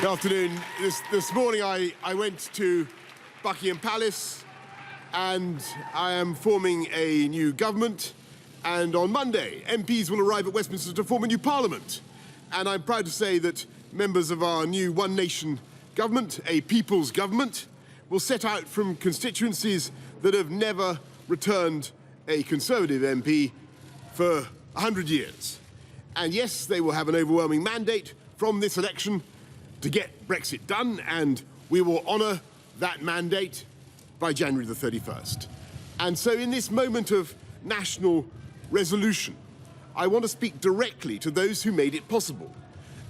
Good afternoon. This morning I went to Buckingham Palace and I am forming a new government, and on Monday MPs will arrive at Westminster to form a new parliament. And I'm proud to say that members of our new One Nation government, a people's government, will set out from constituencies that have never returned a Conservative MP for 100 years. And yes, they will have an overwhelming mandate from this election to get Brexit done, and we will honour that mandate by January the 31st. And so in this moment of national resolution, I want to speak directly to those who made it possible,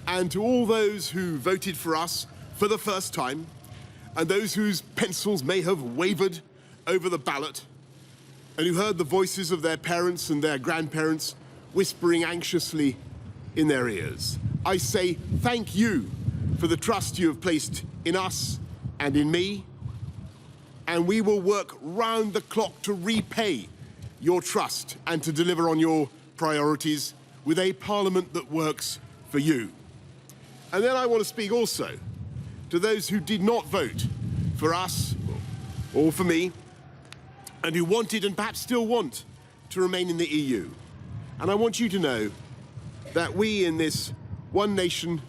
and to all those who voted for us for the first time, and those whose pencils may have wavered over the ballot, and who heard the voices of their parents and their grandparents whispering anxiously in their ears. I say thank you for the trust you have placed in us and in me, and we will work round the clock to repay your trust and to deliver on your priorities with a parliament that works for you. And then I want to speak also to those who did not vote for us or for me, and who wanted and perhaps still want to remain in the EU. And I want you to know that we in this One Nation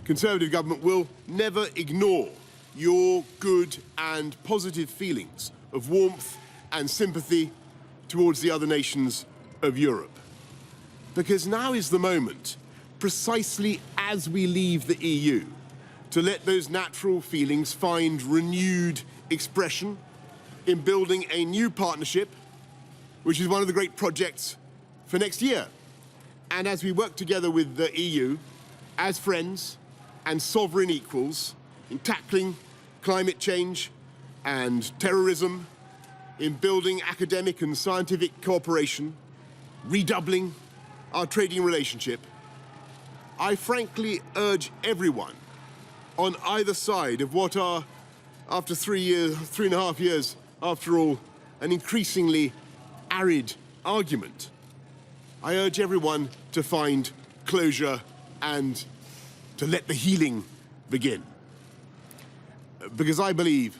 Conservative government will never ignore your good and positive feelings of warmth and sympathy towards the other nations of Europe. Because now is the moment, precisely as we leave the EU, to let those natural feelings find renewed expression in building a new partnership, which is one of the great projects for next year. And as we work together with the EU, as friends and sovereign equals, in tackling climate change and terrorism, in building academic and scientific cooperation, redoubling our trading relationship, I frankly urge everyone on either side of what are, after 3.5 years, after all, an increasingly arid argument, I urge everyone to find closure and to let the healing begin. Because I believe,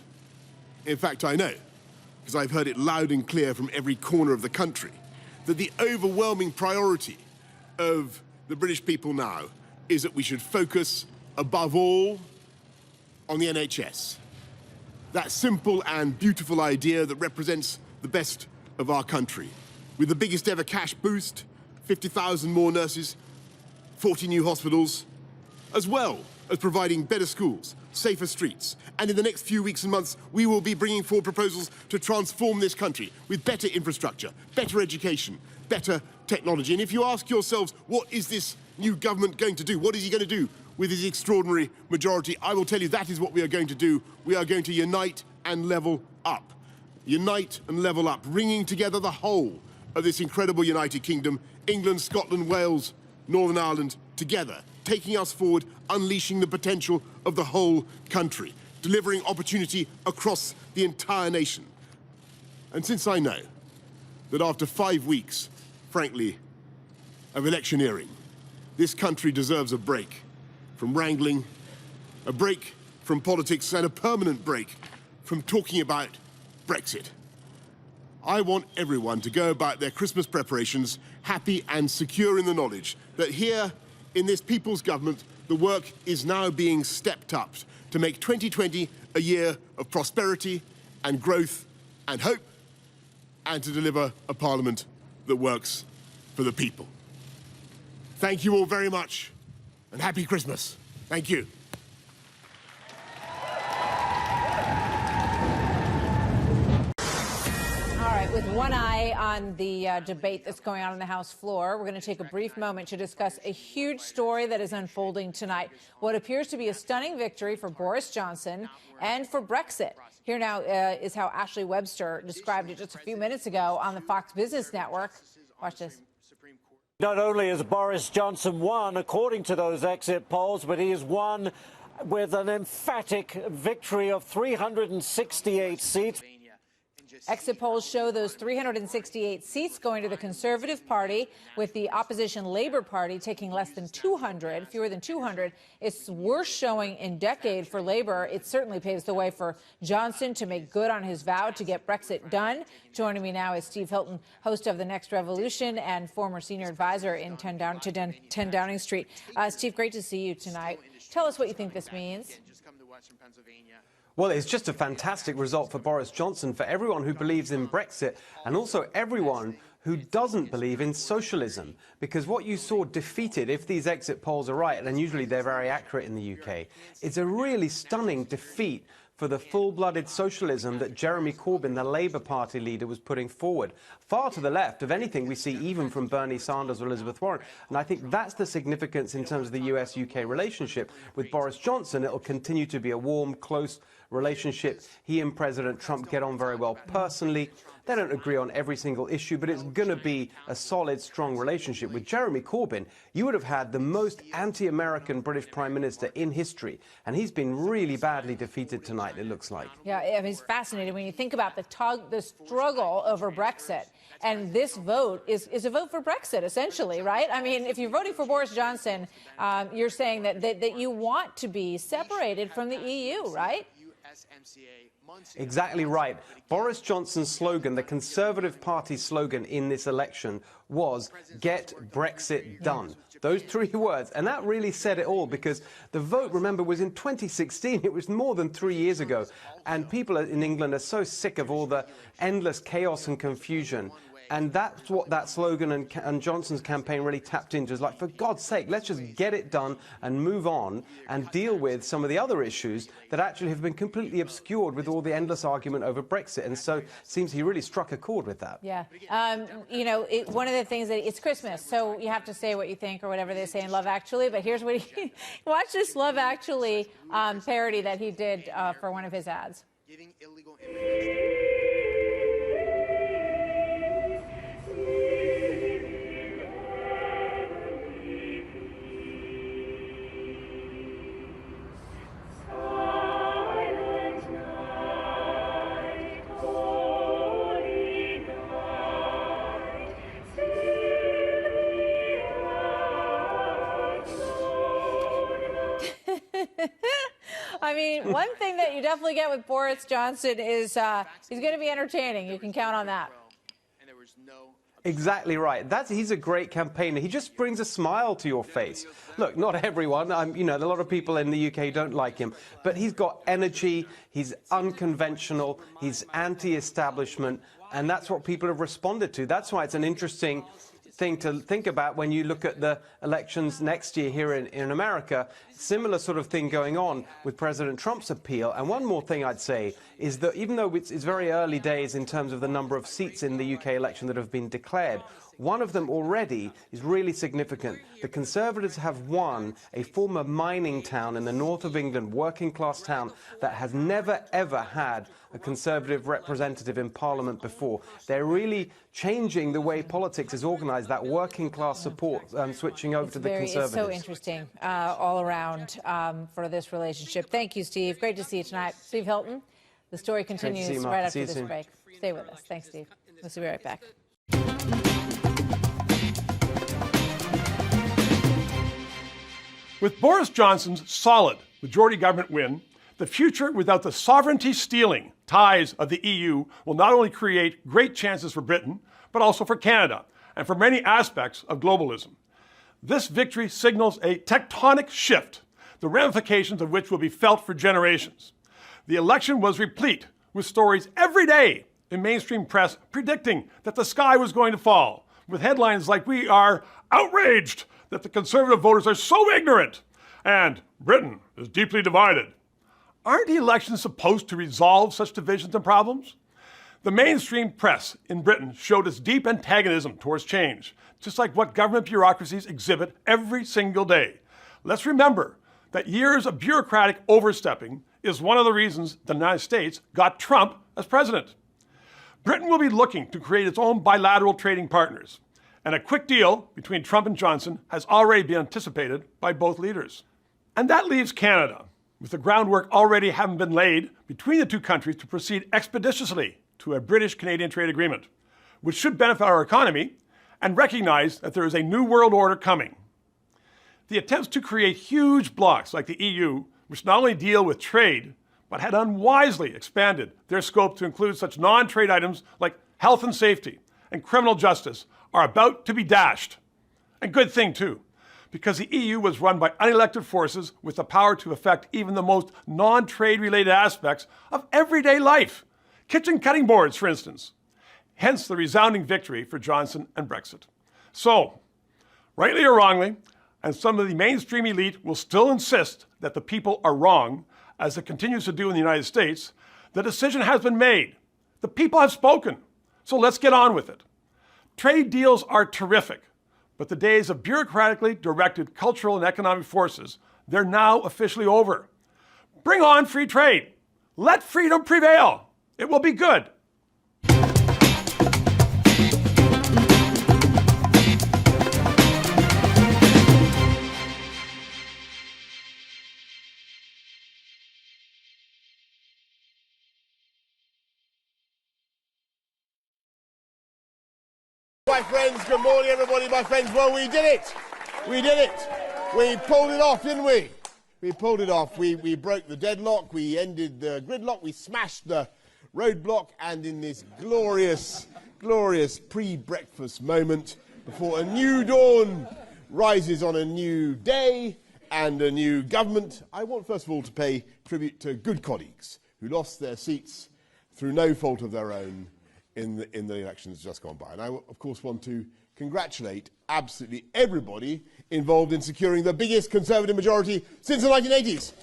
in fact I know, because I've heard it loud and clear from every corner of the country, that the overwhelming priority of the British people now is that we should focus above all on the NHS. That simple and beautiful idea that represents the best of our country. With the biggest ever cash boost, 50,000 more nurses, 40 new hospitals, as well as providing better schools, safer streets. And in the next few weeks and months, we will be bringing forward proposals to transform this country with better infrastructure, better education, better technology. And if you ask yourselves, what is this new government going to do? What is he going to do with his extraordinary majority? I will tell you that is what we are going to do. We are going to unite and level up. Unite and level up, bringing together the whole of this incredible United Kingdom, England, Scotland, Wales, Northern Ireland, together, taking us forward, unleashing the potential of the whole country, delivering opportunity across the entire nation. And since I know that after 5 weeks, frankly, of electioneering, this country deserves a break from wrangling, a break from politics, and a permanent break from talking about Brexit. I want everyone to go about their Christmas preparations happy and secure in the knowledge that here in this people's government, the work is now being stepped up to make 2020 a year of prosperity and growth and hope, and to deliver a parliament that works for the people. Thank you all very much, and happy Christmas. Thank you. With one eye on the debate that's going on the House floor, we're going to take a brief moment to discuss a huge story that is unfolding tonight. What appears to be a stunning victory for Boris Johnson and for Brexit. Here now is how Ashley Webster described it just a few minutes ago on the Fox Business Network. Watch this. Not only has Boris Johnson won, according to those exit polls, but he has won with an emphatic victory of 368 seats. Exit polls show those 368 seats going to the Conservative Party, with the opposition Labour Party taking less than 200, fewer than 200. It's worst showing in decade for Labour. It certainly paves the way for Johnson to make good on his vow to get Brexit done. Joining me now is Steve Hilton, host of The Next Revolution and former senior advisor in 10 Downing Street. Steve, great to see you tonight. Tell us what you think this means. Well, it's just a fantastic result for Boris Johnson, for everyone who believes in Brexit and also everyone who doesn't believe in socialism. Because what you saw defeated, if these exit polls are right, and usually they're very accurate in the UK, it's a really stunning defeat for the full-blooded socialism that Jeremy Corbyn, the Labour Party leader, was putting forward, far to the left of anything we see even from Bernie Sanders or Elizabeth Warren. And I think that's the significance in terms of the US-UK relationship. With Boris Johnson, it will continue to be a warm, close relationship. He and President Trump get on very well personally. They don't agree on every single issue, but it's going to be a solid, strong relationship. With Jeremy Corbyn, you would have had the most anti-American British Prime Minister in history, and he's been really badly defeated tonight, it looks like. Yeah, I mean, it's fascinating when you think about the struggle over Brexit. And this vote is a vote for Brexit, essentially, right? I mean, if you're voting for Boris Johnson, you're saying that you want to be separated from the EU, right? Exactly right. Boris Johnson's slogan, the Conservative Party slogan in this election, was "Get Brexit Done." Those three words. And that really said it all, because the vote, remember, was in 2016. It was more than 3 years ago. And people in England are so sick of all the endless chaos and confusion. And that's what that slogan and Johnson's campaign really tapped into. Is like, for God's sake, let's just get it done and move on and deal with some of the other issues that actually have been completely obscured with all the endless argument over Brexit. And so it seems he really struck a chord with that. Yeah. You know, one of the things that it's Christmas, so you have to say what you think or whatever they say in Love Actually. But here's what he watch this Love Actually parody that he did for one of his ads. Giving illegal I mean, one thing that you definitely get with Boris Johnson is he's going to be entertaining. You can count on that. Exactly right. He's a great campaigner. He just brings a smile to your face. Look, not everyone. You know, a lot of people in the UK don't like him, but he's got energy. He's unconventional. He's anti-establishment, and that's what people have responded to. That's why it's an interesting thing to think about when you look at the elections next year here in America. Similar sort of thing going on with President Trump's appeal. And one more thing I'd say is that even though it's very early days in terms of the number of seats in the UK election that have been declared, one of them already is really significant. The Conservatives have won a former mining town in the north of England, working-class town, that has never, ever had a Conservative representative in Parliament before. They're really changing the way politics is organised, that working-class support, switching over to the Conservatives. It's so interesting all around for this relationship. Thank you, Steve. Great to see you tonight. Steve Hilton, the story continues right after this break. Stay with us. Thanks, Steve. We'll be right back. With Boris Johnson's solid majority government win, the future without the sovereignty-stealing ties of the EU will not only create great chances for Britain, but also for Canada and for many aspects of globalism. This victory signals a tectonic shift, the ramifications of which will be felt for generations. The election was replete with stories every day in mainstream press predicting that the sky was going to fall, with headlines like, "We are outraged that the Conservative voters are so ignorant," and "Britain is deeply divided." Aren't elections supposed to resolve such divisions and problems? The mainstream press in Britain showed its deep antagonism towards change, just like what government bureaucracies exhibit every single day. Let's remember that years of bureaucratic overstepping is one of the reasons the United States got Trump as president. Britain will be looking to create its own bilateral trading partners, and a quick deal between Trump and Johnson has already been anticipated by both leaders. And that leaves Canada, with the groundwork already having been laid between the two countries to proceed expeditiously to a British-Canadian trade agreement, which should benefit our economy and recognize that there is a new world order coming. The attempts to create huge blocs like the EU, which not only deal with trade, but had unwisely expanded their scope to include such non-trade items like health and safety and criminal justice, are about to be dashed. And good thing too, because the EU was run by unelected forces with the power to affect even the most non-trade related aspects of everyday life. Kitchen cutting boards, for instance. Hence the resounding victory for Johnson and Brexit. So, rightly or wrongly, and some of the mainstream elite will still insist that the people are wrong, as it continues to do in the United States, the decision has been made. The people have spoken. So let's get on with it. Trade deals are terrific, but the days of bureaucratically directed cultural and economic forces, they're now officially over. Bring on free trade. Let freedom prevail. It will be good. My friends, good morning everybody, my friends. Well, we did it. We did it. We pulled it off, didn't we? We pulled it off. We broke the deadlock, we ended the gridlock, we smashed the roadblock, and in this glorious, glorious pre-breakfast moment before a new dawn rises on a new day and a new government, I want first of all to pay tribute to good colleagues who lost their seats through no fault of their own in the elections just gone by. And I, of course, want to congratulate absolutely everybody involved in securing the biggest Conservative majority since the 1980s,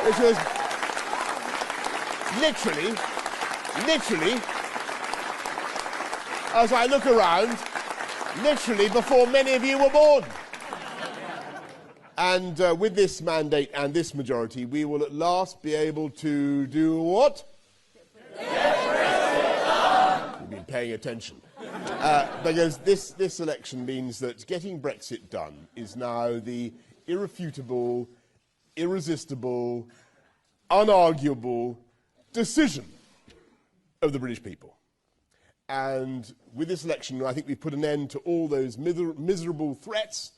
which was literally, as I look around, literally before many of you were born. And with this mandate and this majority, we will at last be able to do what? You've been paying attention. Because this election means that getting Brexit done is now the irrefutable, irresistible, unarguable decision of the British people. And with this election, I think we've put an end to all those miserable threats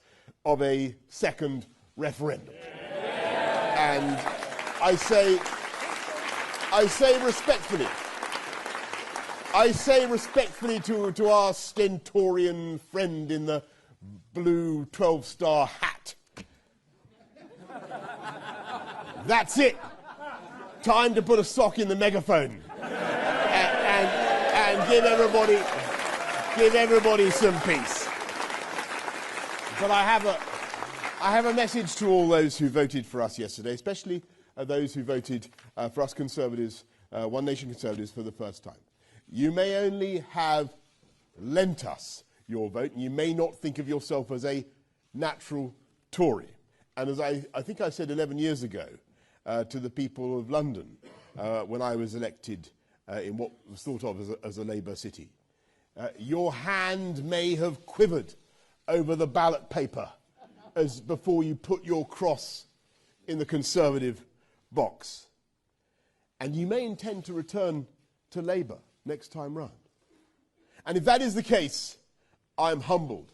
of a second referendum. And I say respectfully to our stentorian friend in the blue 12-star hat. That's it. Time to put a sock in the megaphone and give everybody some peace. But I have a message to all those who voted for us yesterday, especially those who voted for us Conservatives, One Nation Conservatives, for the first time. You may only have lent us your vote, and you may not think of yourself as a natural Tory. And as I think I said 11 years ago to the people of London when I was elected in what was thought of as a Labour city, your hand may have quivered over the ballot paper as before you put your cross in the Conservative box. And you may intend to return to Labour next time round. And if that is the case, I am humbled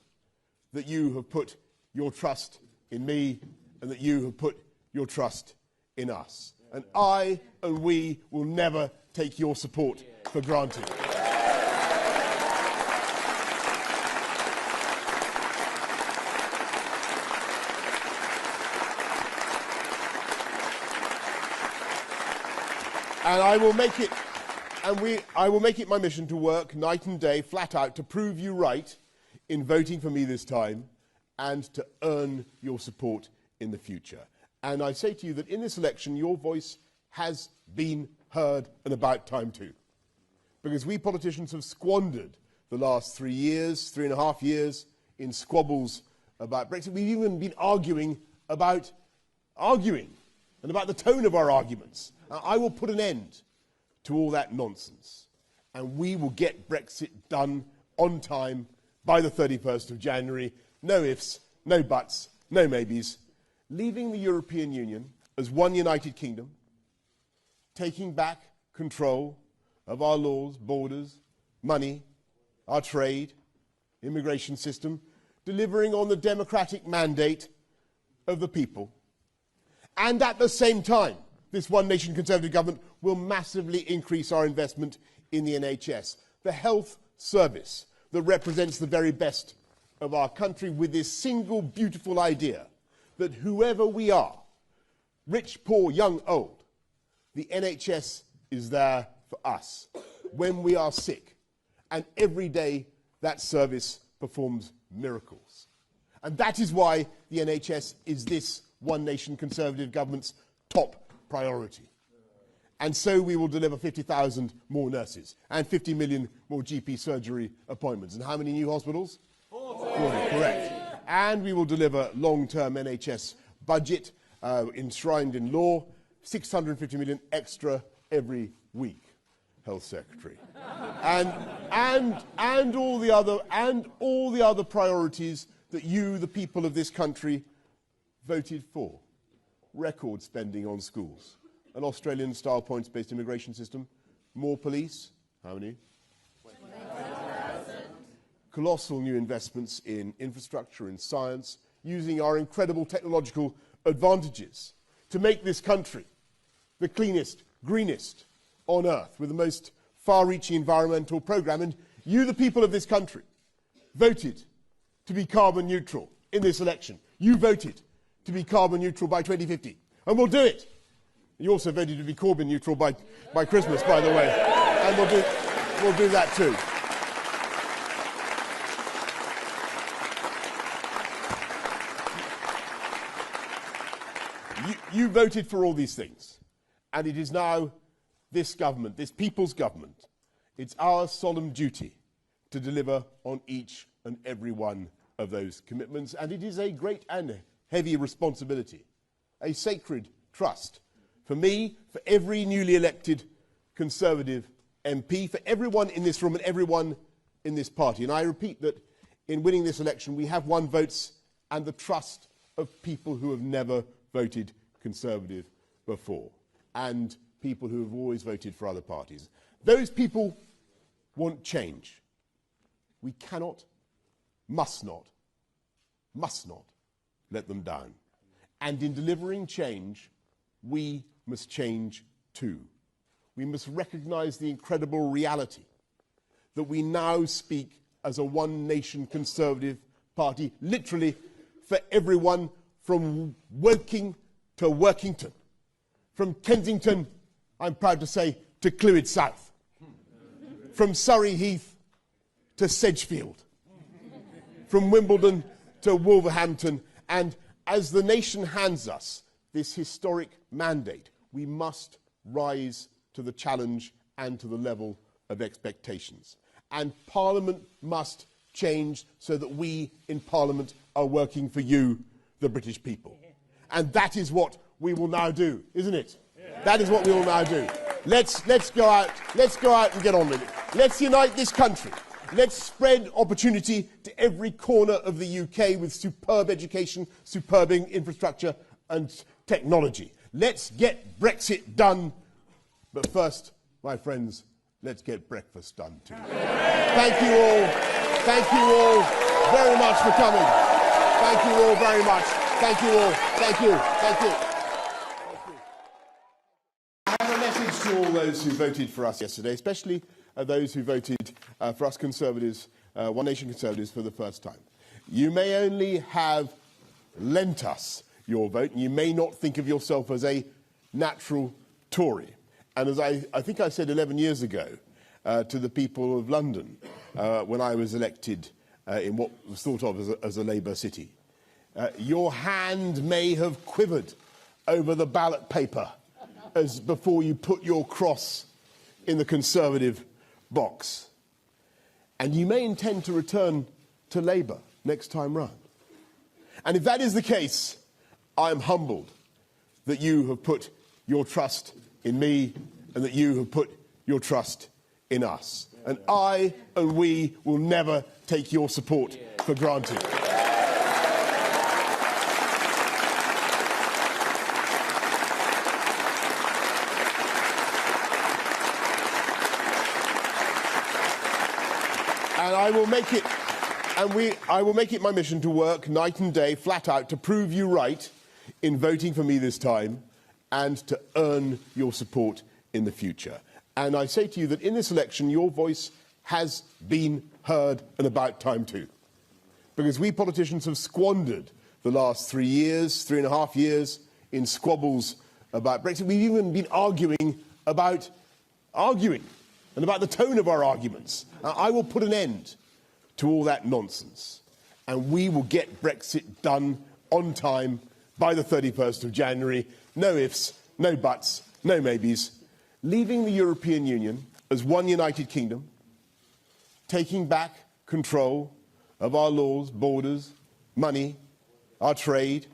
that you have put your trust in me and that you have put your trust in us. And I and we will never take your support for granted. And I will make it my mission to work night and day, flat out, to prove you right in voting for me this time and to earn your support in the future. And I say to you that in this election, your voice has been heard, and about time too. Because we politicians have squandered the last 3.5 years, in squabbles about Brexit. We've even been arguing and about the tone of our arguments. I will put an end to all that nonsense, and we will get Brexit done on time by the 31st of January. No ifs, no buts, no maybes. Leaving the European Union as one united kingdom, taking back control of our laws, borders, money, our trade, immigration system, delivering on the democratic mandate of the people. And at the same time, this One Nation Conservative government will massively increase our investment in the NHS, the health service that represents the very best of our country, with this single beautiful idea that whoever we are, rich, poor, young, old, the NHS is there for us when we are sick. And every day that service performs miracles. And that is why the NHS is this One Nation Conservative government's top priority. And so we will deliver 50,000 more nurses and 50 million more GP surgery appointments. And how many new hospitals? 40. Correct. And we will deliver long-term NHS budget enshrined in law, 650 million extra every week, Health Secretary. and all the other priorities that you, the people of this country, voted for. Record spending on schools, an Australian-style points-based immigration system, more police, how many? 20,000. Colossal new investments in infrastructure, in science, using our incredible technological advantages to make this country the cleanest, greenest on earth, with the most far-reaching environmental programme. And you, the people of this country, voted to be carbon neutral in this election. You voted to be carbon neutral by 2050, and we'll do it. You also voted to be Corbyn neutral by Christmas, by the way, and we'll do that too. You voted for all these things, and it is now this government, this people's government, it's our solemn duty to deliver on each and every one of those commitments, and it is a great and heavy responsibility, a sacred trust for me, for every newly elected Conservative MP, for everyone in this room and everyone in this party. And I repeat that in winning this election, we have won votes and the trust of people who have never voted Conservative before, and people who have always voted for other parties. Those people want change. We cannot, must not let them down. And in delivering change, we must change too. We must recognise the incredible reality that we now speak as a One Nation Conservative party, literally for everyone from Woking to Workington, from Kensington, I'm proud to say, to Clwyd South, from Surrey Heath to Sedgefield, from Wimbledon to Wolverhampton. And as the nation hands us this historic mandate, we must rise to the challenge and to the level of expectations. And Parliament must change so that we in Parliament are working for you, the British people. And that is what we will now do, isn't it? That is what we will now do. Let's go out and get on with it. Let's unite this country. Let's spread opportunity to every corner of the UK with superb education, superb infrastructure and technology. Let's get Brexit done. But first, my friends, let's get breakfast done too. Thank you all. Thank you all very much for coming. Thank you all very much. Thank you all. Thank you. Thank you. I have a message to all those who voted for us yesterday, especially those who voted for us Conservatives, One Nation Conservatives, for the first time. You may only have lent us your vote, and you may not think of yourself as a natural Tory. And as I think I said 11 years ago to the people of London when I was elected in what was thought of as a Labour city, your hand may have quivered over the ballot paper as before you put your cross in the Conservative box. And you may intend to return to Labour next time round. And if that is the case, I am humbled that you have put your trust in me and that you have put your trust in us. And I and we will never take your support for granted. And I will make it, I will make it my mission to work night and day, flat out, to prove you right in voting for me this time and to earn your support in the future. And I say to you that in this election, your voice has been heard, and about time too. Because we politicians have squandered the last 3 years, 3.5 years, in squabbles about Brexit. We've even been arguing and about the tone of our arguments. I will put an end to all that nonsense, and we will get Brexit done on time by the 31st of January. No ifs, no buts, no maybes. Leaving the European Union as one united kingdom, taking back control of our laws, borders, money, our trade,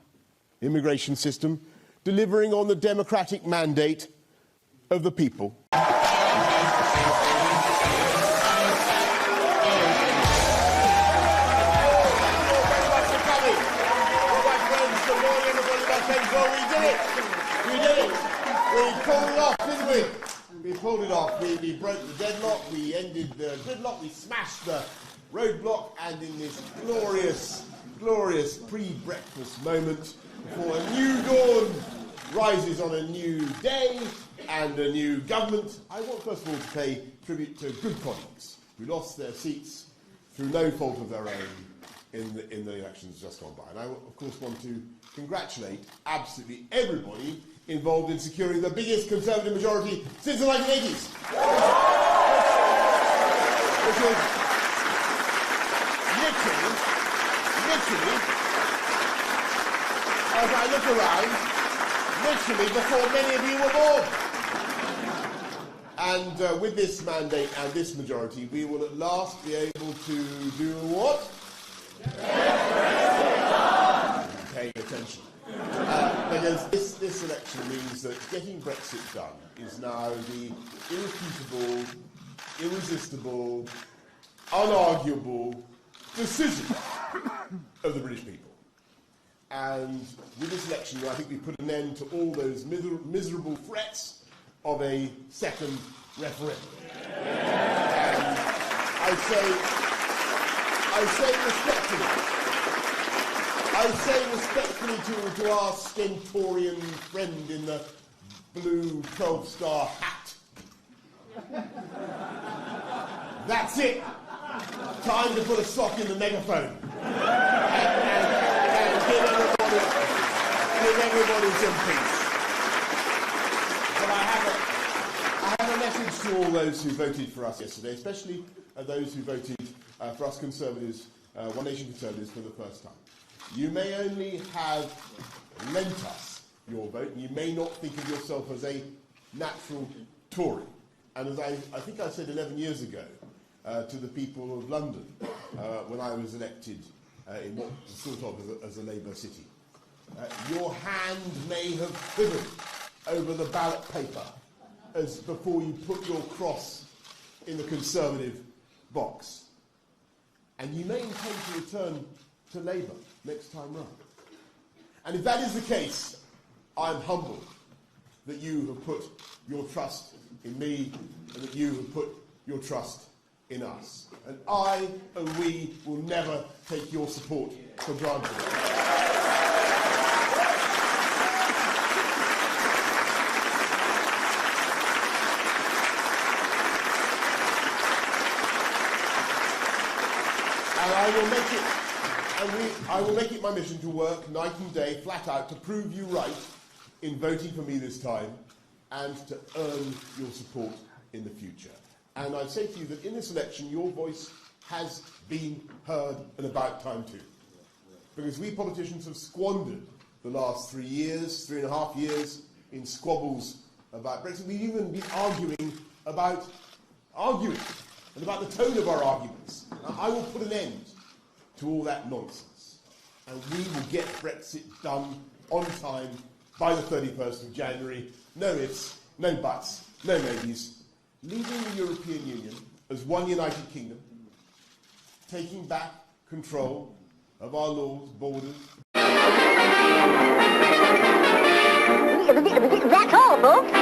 immigration system, delivering on the democratic mandate of the people. We did it. We pulled it off, didn't we? We pulled it off. We broke the deadlock. We ended the gridlock. We smashed the roadblock. And in this glorious pre-breakfast moment, before a new dawn rises on a new day and a new government, I want first of all to pay tribute to good colleagues who lost their seats through no fault of their own in the elections just gone by. And I, of course, want to congratulate absolutely everybody involved in securing the biggest Conservative majority since the 1980s. Which is literally, as I look around, literally before many of you were born. And with this mandate and this majority, we will at last be able to do what? Paying attention. Because this election means that getting Brexit done is now the irrefutable, irresistible, unarguable decision of the British people. And with this election, I think we put an end to all those miserable threats of a second referendum. And I say respectfully to our stentorian friend in the blue 12-star hat. That's it. Time to put a sock in the megaphone and give everybody some peace. But I have a message to all those who voted for us yesterday, especially those who voted for us Conservatives, One Nation Conservatives, for the first time. You may only have lent us your vote, and you may not think of yourself as a natural Tory. And as I think I said 11 years ago to the people of London when I was elected in what was thought of as a Labour city, your hand may have quivered over the ballot paper as before you put your cross in the Conservative box. And you may intend to return to Labour next time round. And if that is the case, I'm humbled that you have put your trust in me and that you have put your trust in us. And I and we will never take your support for granted. And I will make it my mission to work night and day, flat out, to prove you right in voting for me this time and to earn your support in the future. And I say to you that in this election, your voice has been heard, and about time too. Because we politicians have squandered the last 3 years, 3.5 years, in squabbles about Brexit. We've even been arguing and about the tone of our arguments. I will put an end to all that nonsense, and we will get Brexit done on time by the 31st of January. No ifs, no buts, no maybes. Leaving the European Union as one united kingdom, taking back control of our laws, borders. That's all, folks.